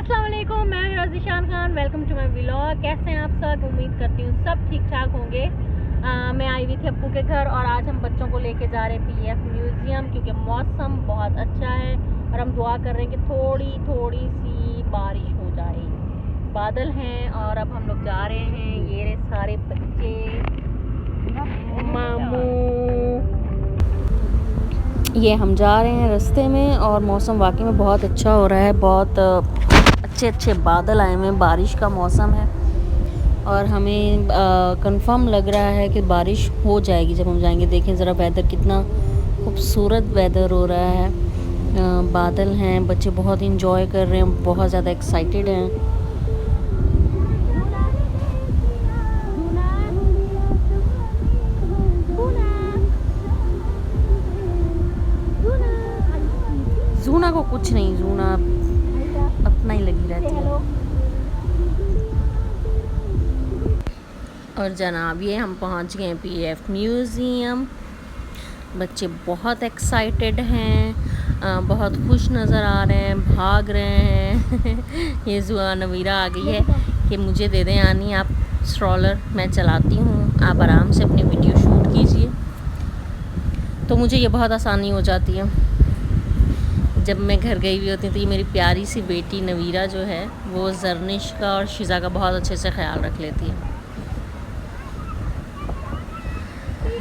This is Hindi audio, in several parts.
अस्सलाम वालेकुम, मैं Razishan Khan. Welcome to my vlog. कैसे हैं आप सब? उम्मीद करती हूँ सब ठीक ठाक होंगे। मैं आई हुई थी अप्पू के घर और आज हम बच्चों को लेके जा रहे हैं पीएफ म्यूज़ियम, क्योंकि मौसम बहुत अच्छा है और हम दुआ कर रहे हैं कि थोड़ी थोड़ी सी बारिश हो जाए। बादल हैं और अब हम लोग जा रहे हैं। ये रहे सारे बच्चे, मामू, ये हम जा रहे हैं रास्ते में और मौसम वाकई में बहुत अच्छा हो रहा है। बहुत अच्छे अच्छे बादल आए हुए हैं, बारिश का मौसम है और हमें कंफर्म लग रहा है कि बारिश हो जाएगी जब हम जाएंगे। देखें ज़रा वेदर कितना खूबसूरत वेदर हो रहा है। बादल हैं, बच्चे बहुत इंजॉय कर रहे हैं, बहुत ज़्यादा एक्साइटेड हैं। जूना को कुछ नहीं, जूना अपना ही लगी रहती है। और जनाब ये हम पहुंच गए पीएफ म्यूज़ियम। बच्चे बहुत एक्साइटेड हैं, बहुत खुश नज़र आ रहे हैं, भाग रहे हैं। ये जुआ नवीरा आ गई है कि मुझे दे दें आनी, आप स्ट्रॉलर मैं चलाती हूँ, आप आराम से अपनी वीडियो शूट कीजिए। तो मुझे ये बहुत आसानी हो जाती है। जब मैं घर गई हुई होती हूँ तो ये मेरी प्यारी सी बेटी नवीरा जो है वो जरनिश का और शीज़ा का बहुत अच्छे से ख्याल रख लेती है।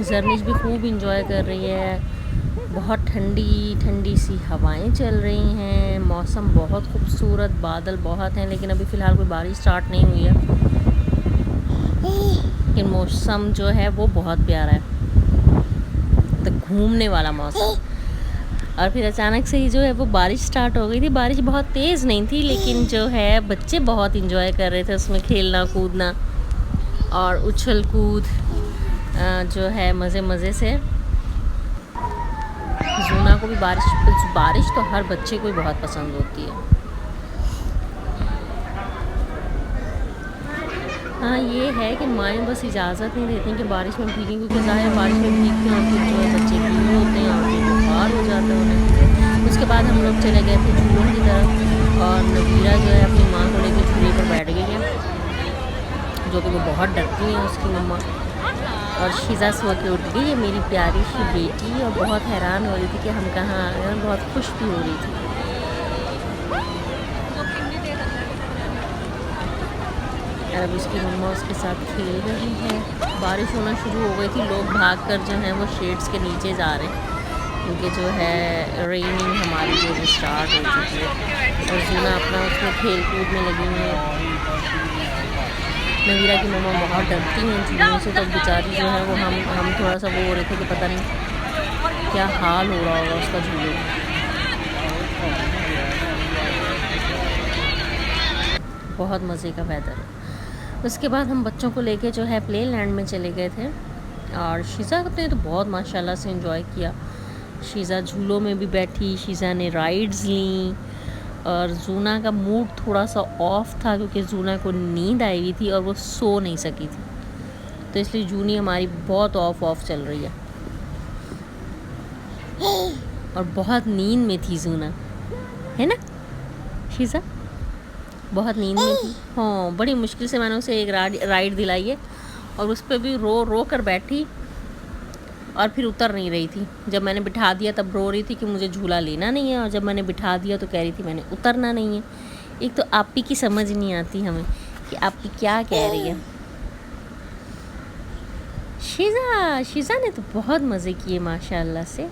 जरनिश भी खूब इंजॉय कर रही है। बहुत ठंडी ठंडी सी हवाएं चल रही हैं, मौसम बहुत खूबसूरत, बादल बहुत हैं, लेकिन अभी फ़िलहाल कोई बारिश स्टार्ट नहीं हुई है। लेकिन मौसम जो है वो बहुत प्यारा है, तो घूमने वाला मौसम। और फिर अचानक से ही जो है वो बारिश स्टार्ट हो गई थी। बारिश बहुत तेज़ नहीं थी, लेकिन जो है बच्चे बहुत इंजॉय कर रहे थे उसमें, खेलना कूदना और उछल कूद जो है मज़े मज़े से। जूना को भी बारिश तो हर बच्चे को ही बहुत पसंद होती है। हाँ, ये है कि माएँ बस इजाज़त नहीं देती कि बारिश में भीगें, क्योंकि ज़ाहिर बारिश में भीगते हैं और फिर जो है बच्चे गीले होते हैं और फिर बुखार हो जाता है उन्हें। उसके बाद हम लोग चले गए थे झूलों की तरफ और नवीरा जो है अपनी माँ को लेकर झूले पर बैठ गई है, जो कि वो बहुत डरती हैं उसकी मम्मा। और शीज़ा सो के उठ गई है, मेरी प्यारी सी बेटी, और बहुत हैरान हो रही थी कि हम कहाँ आए हैं, बहुत खुश भी हो रही थी। और अब उसकी मम्मा उसके साथ खेल रही है। बारिश होना शुरू हो गई थी, लोग भागकर जो हैं वो शेड्स के नीचे जा रहे हैं, क्योंकि जो है रेनिंग हमारी जो है स्टार्ट हो चुकी है। और जूना अपना उसमें खेल कूद में लगी हुई है। नवीरा की मम्मा बहुत डरती हैं झूलों से, तो बेचारी जो है वो हम थोड़ा सा वो हो रहे थे कि पता नहीं क्या हाल हो रहा होगा उसका झूलों में। बहुत मज़े का वेदर है। उसके बाद हम बच्चों को लेके जो है प्ले लैंड में चले गए थे और शीज़ा ने तो बहुत माशाल्लाह से एंजॉय किया। शीज़ा झूलों में भी बैठी, शीज़ा ने राइड्स ली और जूना का मूड थोड़ा सा ऑफ था क्योंकि जूना को नींद आई हुई थी और वो सो नहीं सकी थी, तो इसलिए जूनी हमारी बहुत ऑफ चल रही है और बहुत नींद में थी जूना, है ना शीज़ा? बहुत नींद में थी। हाँ, बड़ी मुश्किल से मैंने उसे एक राइड दिलाई है और उस पर भी रो कर बैठी और फिर उतर नहीं रही थी। जब मैंने बिठा दिया तब रो रही थी कि मुझे झूला लेना नहीं है, और जब मैंने बिठा दिया तो कह रही थी मैंने उतरना नहीं है। एक तो आपी की समझ नहीं आती हमें कि आपी क्या कह रही है। शीज़ा ने तो बहुत मज़े किए माशाल्लाह से।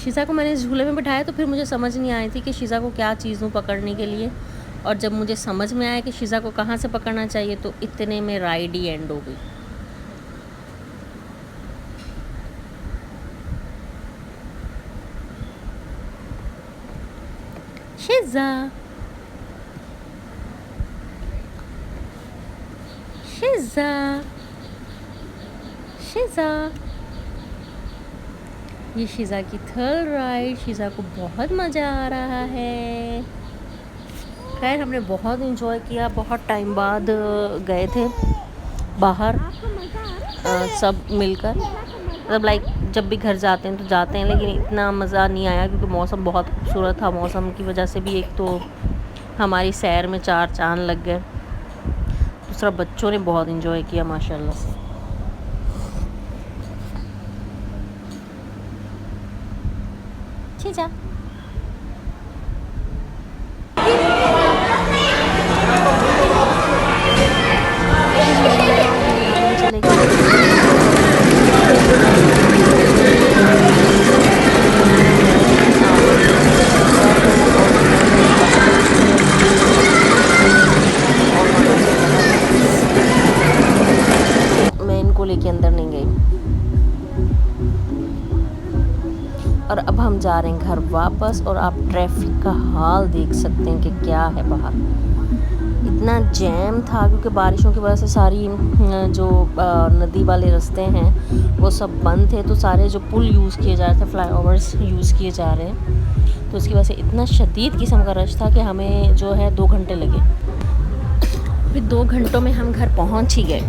शीज़ा को मैंने झूले में बिठाया तो फिर मुझे समझ नहीं आई थी कि शीज़ा को क्या चीज़ दूँ पकड़ने के लिए, और जब मुझे समझ में आया कि शीज़ा को कहाँ से पकड़ना चाहिए तो इतने में राइड ही एंड हो गई। शीज़ा ये शीज़ा की थर्ड राइड। शीज़ा को बहुत मज़ा आ रहा है। खैर हमने बहुत इंजॉय किया, बहुत टाइम बाद गए थे बाहर सब मिलकर। मतलब लाइक जब भी घर जाते हैं तो जाते हैं, लेकिन इतना मज़ा नहीं आया क्योंकि मौसम बहुत खूबसूरत था। मौसम की वजह से भी एक तो हमारी सैर में 4 चाँद लग गए। दूसरा बच्चों ने बहुत इंजॉय किया माशाल्लाह से। जा मैं इनको लेके अंदर नहीं गई। और अब हम जा रहे हैं घर वापस, और आप ट्रैफिक का हाल देख सकते हैं कि क्या है बाहर। इतना जैम था क्योंकि बारिशों की वजह से सारी जो नदी वाले रास्ते हैं वो सब बंद थे, तो सारे जो पुल यूज़ किए जा रहे थे, फ्लाईओवर्स यूज़ किए जा रहे हैं, तो उसकी वजह से इतना शदीद किस्म का रश था कि हमें जो है 2 घंटे लगे। फिर 2 घंटों में हम घर पहुंच ही गए,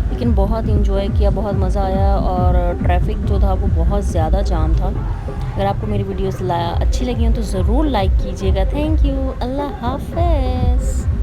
लेकिन बहुत इंजॉय किया, बहुत मज़ा आया। और ट्रैफिक जो था वो बहुत ज़्यादा जाम था। अगर आपको मेरी वीडियोस अच्छी लगी हो तो ज़रूर लाइक कीजिएगा। Thank you. अल्लाह हाफ़िज़।